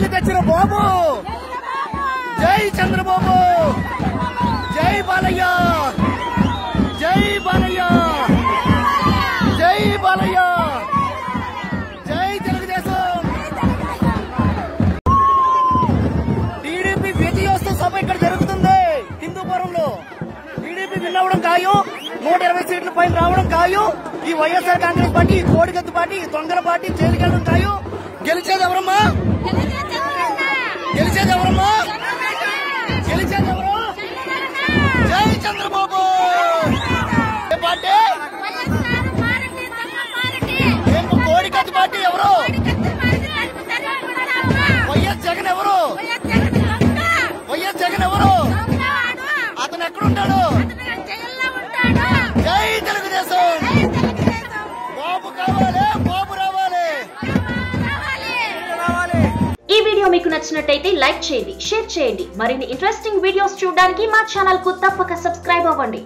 Jail తెచ్చిన బాబు జై చంద్రబాబు జై బాలయ్య జై బాలయ్య జై బాలయ్య జై తెలుగుదేశం. టీడీపీ విజయోత్సవ సభ ఇక్కడ జరుగుతుంది హిందూపురంలో. టీడీపీ విన్ అవ్వడం ఖాయం, 120 సీట్ల పైన రావడం ఖాయం. ఈ వైఎస్ఆర్ కాంగ్రెస్ పార్టీ, ఈ కోడిగత్తు పార్టీ, ఈ దొంగల పార్టీ జైలుకెళ్ళడం ఖాయం. గెలిచేది ఎవరమ్మా? గెలిచేది ఎవరమ్మా? గెలిచేది ఎవరు? జై చంద్రబాబు. ఏ పార్టీ? కోడిగత్తు పార్టీ ఎవరు? వైఎస్ జగన్ ఎవరు? వైఎస్ జగన్ ఎవరు? అతను ఎక్కడుంటాడు? జై తెలుగుదేశం. బాబు కావాలి, బాబు రావాలి. ఈ వీడియో మీకు నచ్చినట్టయితే లైక్ చేయండి, షేర్ చేయండి. మరిన్ని ఇంట్రెస్టింగ్ వీడియోస్ చూడడానికి మా ఛానల్ కు తప్పక సబ్స్క్రైబ్ అవ్వండి.